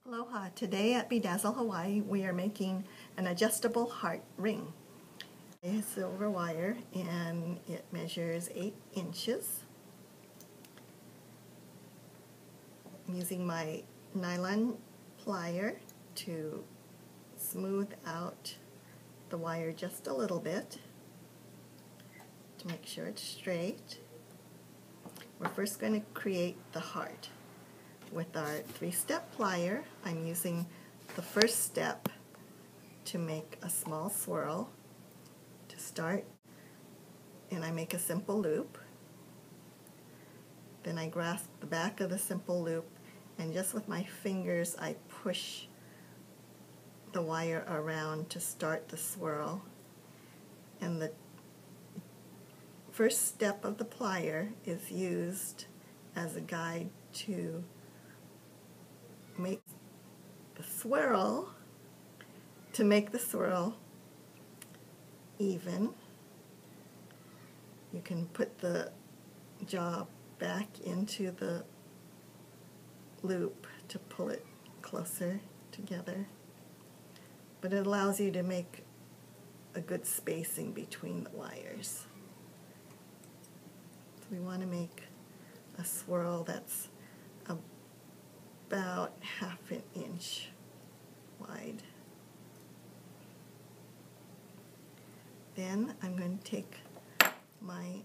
Aloha! Today at BeaDazzle Hawaii we are making an adjustable heart ring. It's silver wire and it measures 8 inches. I'm using my nylon plier to smooth out the wire just a little bit to make sure it's straight. We're first going to create the heart. With our 3-step plier, I'm using the first step to make a small swirl to start, and I make a simple loop. Then I grasp the back of the simple loop, and just with my fingers I push the wire around to start the swirl. And the first step of the plier is used as a guide to make the swirl, even. You can put the jaw back into the loop to pull it closer together, but it allows you to make a good spacing between the wires. So we want to make a swirl that's about ½ an inch wide. Then I'm going to take my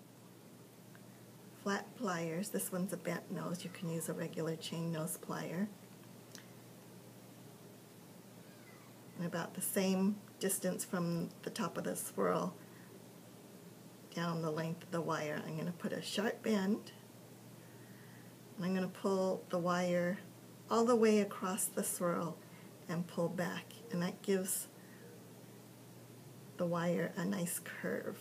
flat pliers. This one's a bent nose. You can use a regular chain nose plier. And about the same distance from the top of the swirl down the length of the wire, I'm going to put a sharp bend, and I'm going to pull the wire all the way across the swirl and pull back, and that gives the wire a nice curve.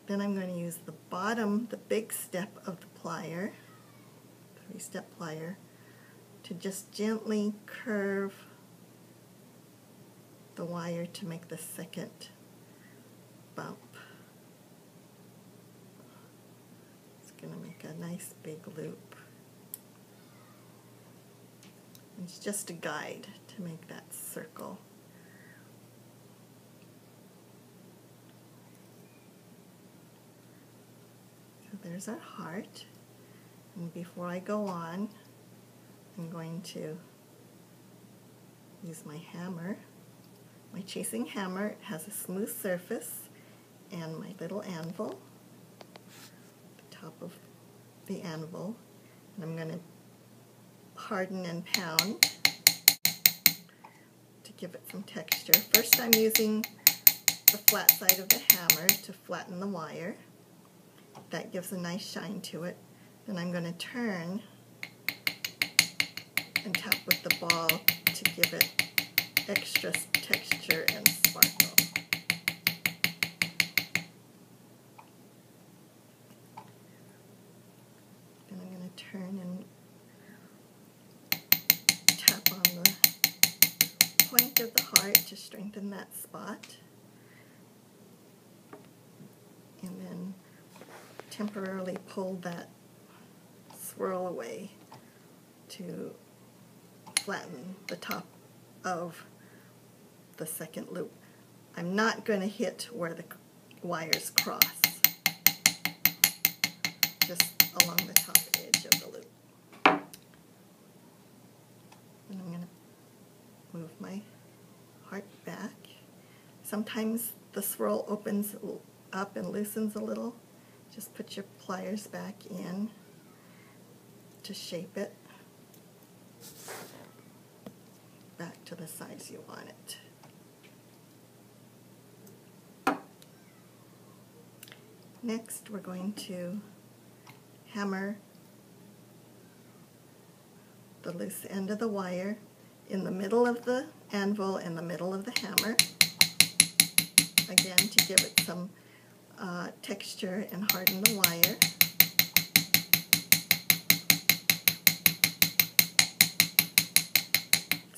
Then I'm going to use the bottom, the big step of the plier, 3-step plier, to just gently curve the wire to make the second bump. It's going to make a nice big loop. It's just a guide to make that circle. So there's our heart. And before I go on, I'm going to use my hammer. My chasing hammer has a smooth surface, and my little anvil, the top of the anvil, and I'm going to harden and pound to give it some texture. First I'm using the flat side of the hammer to flatten the wire. That gives a nice shine to it. Then I'm going to turn and tap with the ball to give it extra texture and sparkle. Then I'm going to turn and on the point of the heart to strengthen that spot, and then temporarily pull that swirl away to flatten the top of the second loop. I'm not going to hit where the wires cross, just along the top edge of the loop. And I'm going to move my heart back. Sometimes the swirl opens up and loosens a little. Just put your pliers back in to shape it back to the size you want it. Next, we're going to hammer the loose end of the wire in the middle of the anvil and the middle of the hammer, again to give it some texture and harden the wire.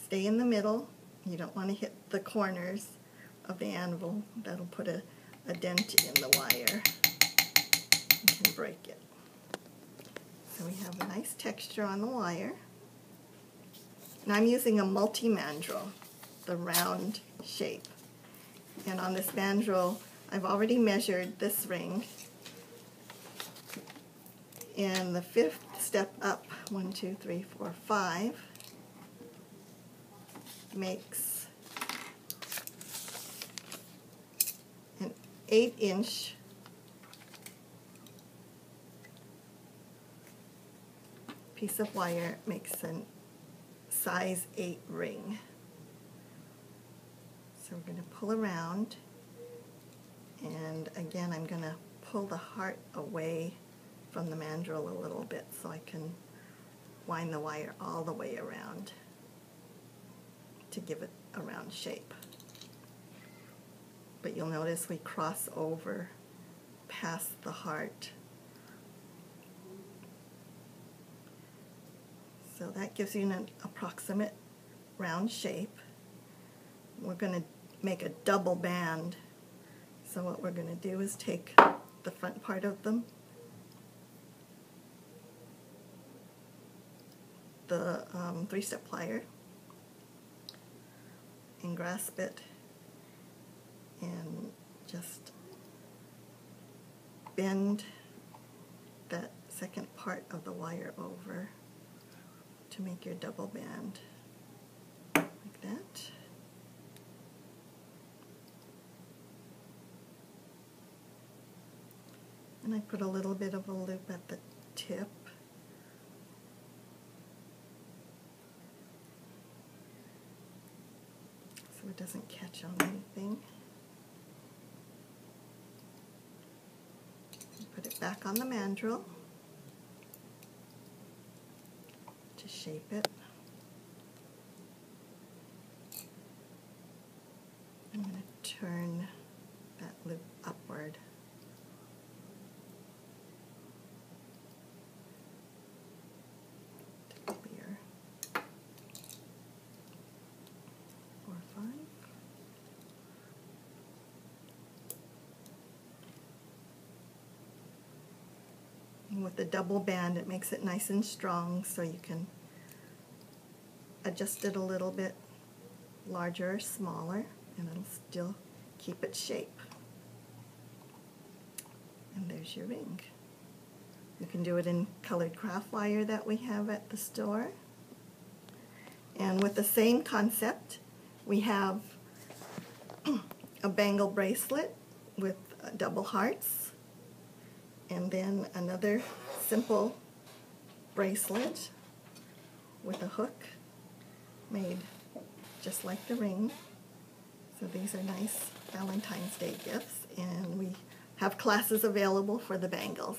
Stay in the middle. You don't want to hit the corners of the anvil. That'll put a dent in the wire and can break it. So we have a nice texture on the wire. And I'm using a multi-mandrel, the round shape. And on this mandrel, I've already measured this ring. And the fifth step up, 1, 2, 3, 4, 5, makes an 8-inch piece of wire, makes a size 8 ring. So we're going to pull around, and again I'm going to pull the heart away from the mandrel a little bit so I can wind the wire all the way around to give it a round shape. But you'll notice we cross over past the heart. So that gives you an approximate round shape. We're going to make a double band. So what we're going to do is take the front part of them, the 3-step plier, and grasp it and just bend that second part of the wire over to make your double band, like that. And I put a little bit of a loop at the tip. So it doesn't catch on anything. Put it back on the mandrel to shape it. I'm going to turn that loop upward. To clear. 4, 5. And with the double band, it makes it nice and strong, so you can adjust it a little bit larger or smaller, and it'll still keep its shape. And there's your ring. You can do it in colored craft wire that we have at the store. And with the same concept, we have a bangle bracelet with double hearts, and then another simple bracelet with a hook made just like the ring. So these are nice Valentine's Day gifts, and we have classes available for the bangles.